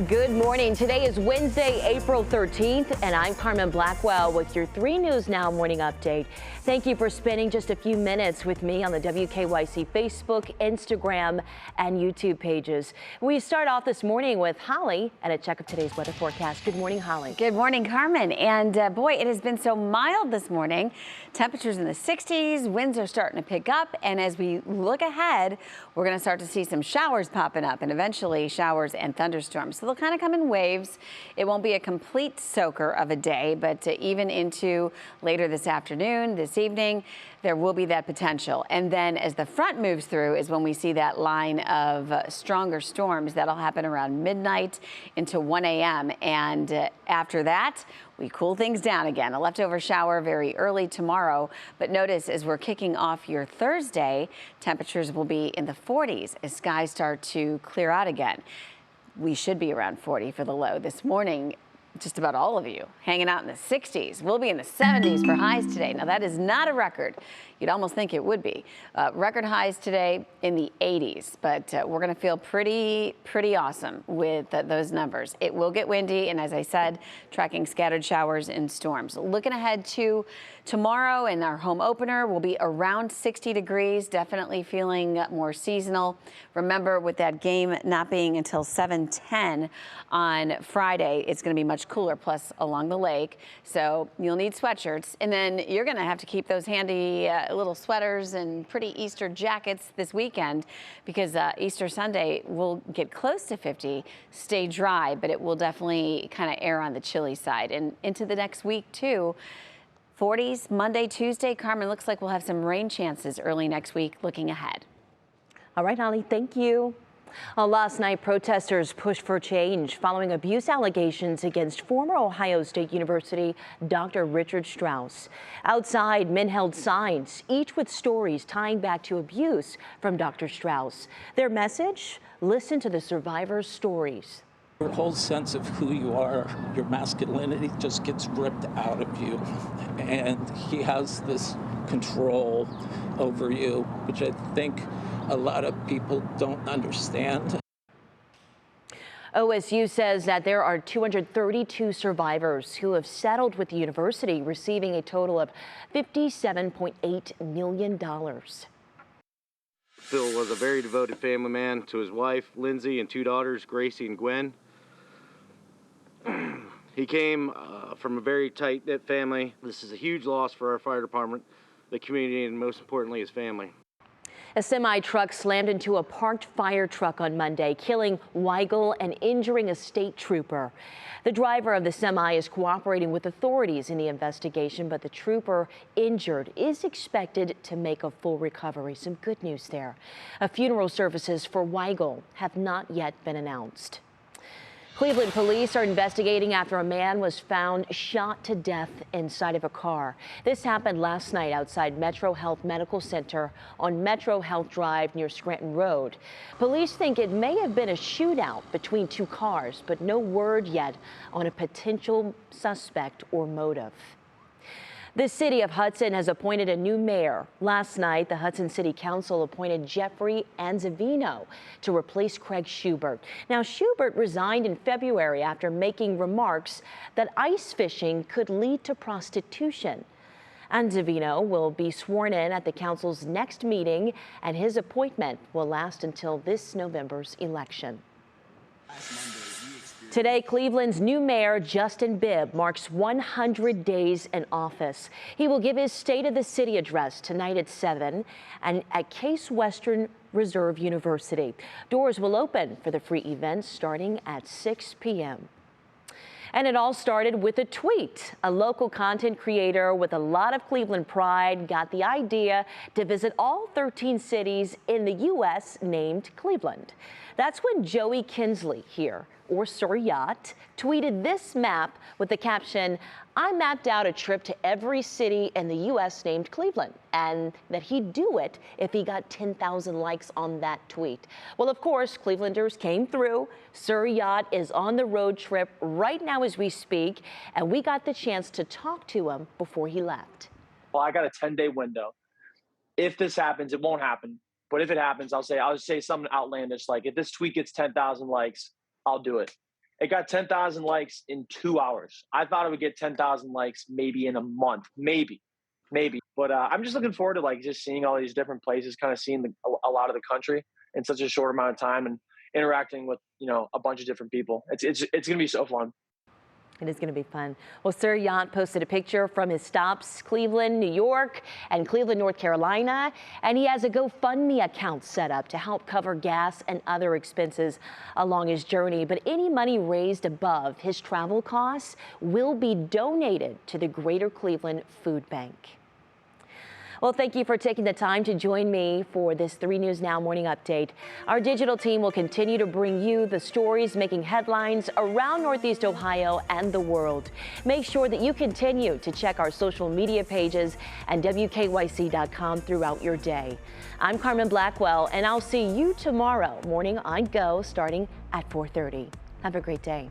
Good morning. Today is Wednesday, April 13th, and I'm Carmen Blackwell with your 3 News Now morning update. Thank you for spending just a few minutes with me on the WKYC Facebook, Instagram, and YouTube pages. We start off this morning with Holly and a check of today's weather forecast. Good morning, Holly. Good morning, Carmen. And boy, it has been so mild this morning. Temperatures in the 60s, winds are starting to pick up. And as we look ahead, we're going to start to see some showers popping up and eventually showers and thunderstorms. So they'll kind of come in waves. It won't be a complete soaker of a day, but even into later this afternoon, this evening, there will be that potential. And then as the front moves through is when we see that line of stronger storms. That'll happen around midnight into 1 a.m. And after that, we cool things down again. A leftover shower very early tomorrow. But notice as we're kicking off your Thursday, temperatures will be in the 40s as skies start to clear out again. We should be around 40 for the low this morning. Just about all of you hanging out in the 60s. We'll be in the 70s for highs today. Now that is not a record. You'd almost think it would be. Record highs today in the 80s, but we're going to feel pretty awesome with those numbers. It will get windy, and as I said, tracking scattered showers and storms. Looking ahead to tomorrow and our home opener will be around 60 degrees, definitely feeling more seasonal. Remember, with that game not being until 7:10 on Friday, it's going to be much cooler, plus along the lake, so you'll need sweatshirts, and then you're going to have to keep those handy little sweaters and pretty Easter jackets this weekend, because Easter Sunday will get close to 50, stay dry, but it will definitely kind of err on the chilly side. And into the next week too, 40s Monday, Tuesday. Carmen, looks like we'll have some rain chances early next week looking ahead. All right, Holly, thank you. Last night, protesters pushed for change following abuse allegations against former Ohio State University Dr. Richard Strauss. Outside, men held signs, each with stories tying back to abuse from Dr. Strauss. Their message? Listen to the survivors' stories. Your whole sense of who you are, your masculinity just gets ripped out of you. And he has this control over you, which I think a lot of people don't understand. OSU says that there are 232 survivors who have settled with the university, receiving a total of $57.8 million. Phil was a very devoted family man to his wife, Lindsay, and 2 daughters, Gracie and Gwen. He came from a very tight-knit family. This is a huge loss for our fire department, the community, and most importantly, his family. A semi-truck slammed into a parked fire truck on Monday, killing Weigel and injuring a state trooper. The driver of the semi is cooperating with authorities in the investigation, but the trooper injured is expected to make a full recovery. Some good news there. Funeral services for Weigel have not yet been announced. Cleveland police are investigating after a man was found shot to death inside of a car. This happened last night outside Metro Health Medical Center on Metro Health Drive near Scranton Road. Police think it may have been a shootout between 2 cars, but no word yet on a potential suspect or motive. The city of Hudson has appointed a new mayor. Last night, the Hudson City Council appointed Jeffrey Anzavino to replace Craig Schubert. Now, Schubert resigned in February after making remarks that ice fishing could lead to prostitution. Anzavino will be sworn in at the council's next meeting, and his appointment will last until this November's election. Today, Cleveland's new mayor, Justin Bibb, marks 100 days in office. He will give his State of the City address tonight at 7 and at Case Western Reserve University. Doors will open for the free event starting at 6 p.m. And it all started with a tweet. A local content creator with a lot of Cleveland pride got the idea to visit all 13 cities in the U.S. named Cleveland. That's when Joey Kinsley here, or Sir Yacht, tweeted this map with the caption, "I mapped out a trip to every city in the U.S. named Cleveland," and that he'd do it if he got 10,000 likes on that tweet. Well, of course, Clevelanders came through. Sir Yacht is on the road trip right now as we speak, and we got the chance to talk to him before he left. Well, I got a 10-day window. If this happens, it won't happen. But if it happens, I'll say something outlandish like, if this tweet gets 10,000 likes, I'll do it. It got 10,000 likes in 2 hours. I thought it would get 10,000 likes maybe in a month, maybe. But I'm just looking forward to like just seeing all these different places, kind of seeing a lot of the country in such a short amount of time and interacting with, a bunch of different people. It's going to be so fun. It is going to be fun. Well, Sir Yant posted a picture from his stops, Cleveland, New York, and Cleveland, North Carolina. And he has a GoFundMe account set up to help cover gas and other expenses along his journey. But any money raised above his travel costs will be donated to the Greater Cleveland Food Bank. Well, thank you for taking the time to join me for this 3 News Now morning update. Our digital team will continue to bring you the stories making headlines around Northeast Ohio and the world. Make sure that you continue to check our social media pages and WKYC.com throughout your day. I'm Carmen Blackwell, and I'll see you tomorrow morning on Go starting at 4:30. Have a great day.